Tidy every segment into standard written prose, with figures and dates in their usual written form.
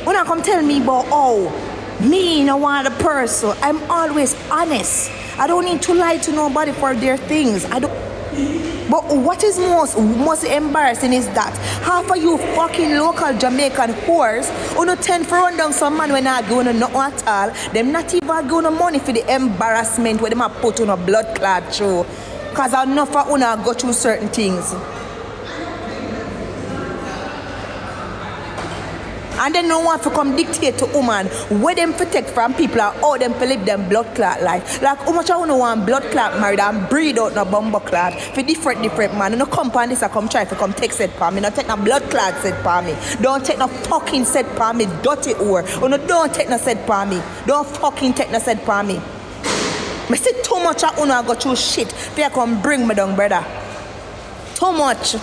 When I come tell me about, oh, me no want the person, I'm always honest. I don't need to lie to nobody for their things. I don't. But what is most embarrassing is that half of you fucking local Jamaican whores who no tend to run down some man when I go no nothing at all. Them not even go no money for the embarrassment where them a put on a blood clot through. Cause enough of una go through certain things. And then no one to come dictate to woman where them protect from people or how them to live them blood clot life. Like how much I want blood clot married and breed out no bumbo clot for different man. You no come on this I come try to come take set for me. No take no blood clot set for me. Don't take no fucking set for me, dirty whore. Or no don't take no set for me. Don't fucking take no set for me. Me see too much of una go through shit for you come bring me down, brother. Too much.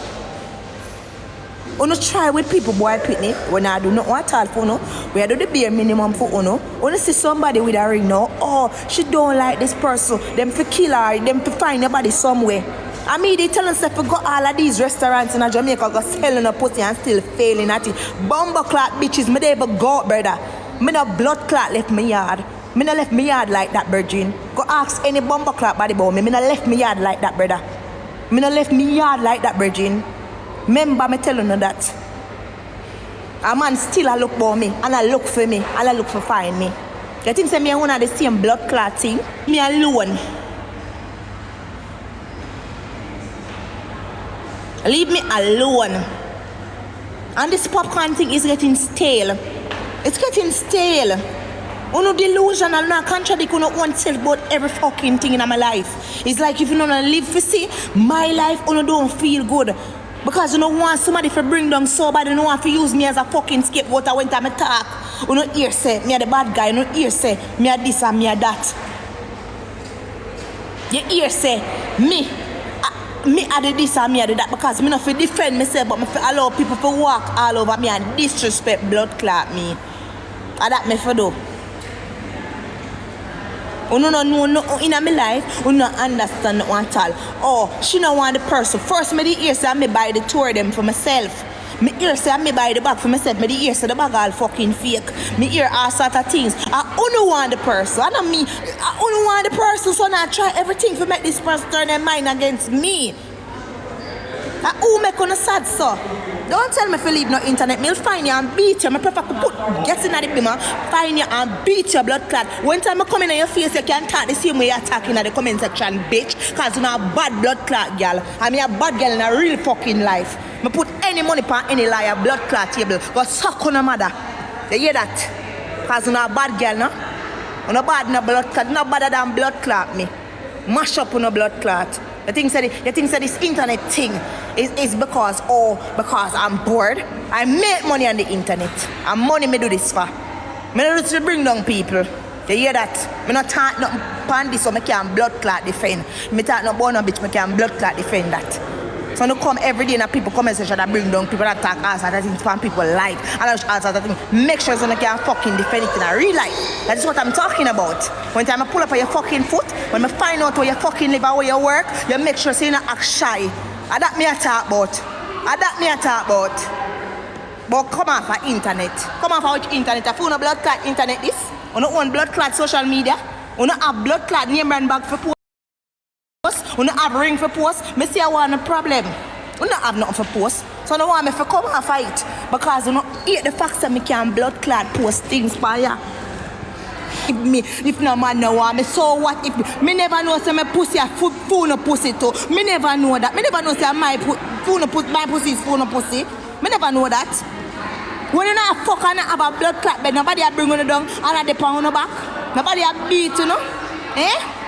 Uno try with people boy pitney when I do not want to for no. We do the bare minimum for uno. Uno see somebody with a ring now. Oh, she don't like this person. Them to kill her. Them to find your body somewhere. I mean they tell us if we got all of these restaurants in Jamaica go selling a pussy and still failing at it. Bumbo clot bitches, me never go out, brother. Me no blood clot left me yard. Me no left me yard like that, virgin. Go ask any bumbo clot body about me. Me no left me yard like that, brother. Me no left me yard like that, virgin. Remember me telling you that. A man still a look for me and I look for me and I look for find me. You think say me and one of the same blood clot thing? Me alone. Leave me alone. And this popcorn thing is getting stale. It's getting stale. Uno delusional, no contradict uno own self about every fucking thing in my life. It's like if you don't live for see, my life uno don't feel good. Because you don't want somebody to bring down somebody, you don't want to use me as a fucking scapegoat when time I talk. You don't hear say, me a the bad guy, you don't hear say, me a this and me a that. You hear say, me a the this and me a the that because me not for defend myself but me for allow people to walk all over me and disrespect blood clot me. And that me for do. You don't know nothing in my life, you don't understand nothing at all. Oh, she don't want the person. First, me the ear say me buy the tour them for myself. Me ear say me buy the bag for myself. Me the ear say the bag all fucking fake. Me ear all sort of things. I don't want the person. I don't mean, I don't want the person, so I try everything to make this person turn their mind against me. Who make on a sad so? Don't tell me if you leave no internet. Me'll find you and beat you. I prefer to put get in at the bimmer, find you and beat your blood clot. When time I come in your face, you can't talk the same way you're talking at the comment section, bitch. Cause you're a bad blood clot girl. I mean a bad girl in a real fucking life. Me put any money on any liar blood clot table. Go suck on a mother. You hear that? Cause you're a bad girl, no? You're not bad in a blood clot. You're not better than blood clot me. Mash up on a blood clot. You think that this internet thing is because I'm bored. I make money on the internet. And money me do this for. Me do this to bring down people. You hear that? Me not talk nothing pan this so me can blood clot defend. Me talk no about no bitch, me can blood clot defend that. So no come every day and people come and say that bring down people that talk all sorts of things from people like and all sorts of things. Make sure so you can fucking defend it in a real life. That is what I'm talking about. When time I pull up on your fucking foot, when I find out where you fucking live or where you work, you make sure so you not act shy. And that me a talk about. But come off of internet. Come off of internet. If you no blood clot internet this, you no own blood clot social media, you no have blood clot name brand bag for post. You don't have ring for post. Me see I want a problem. You don't have nothing for post. So I don't want me to come and fight. Because you don't hate the fact that me can blood clot post things for you. If no man no want me, so what if me never know say my pussy a fool no pussy too. Me never know that. Me never know say my pussy is fool no pussy. Me never know that. When you not fuck and have a blood clot bed, nobody a bring you down and a dip on your back. Nobody a beat you know. Eh?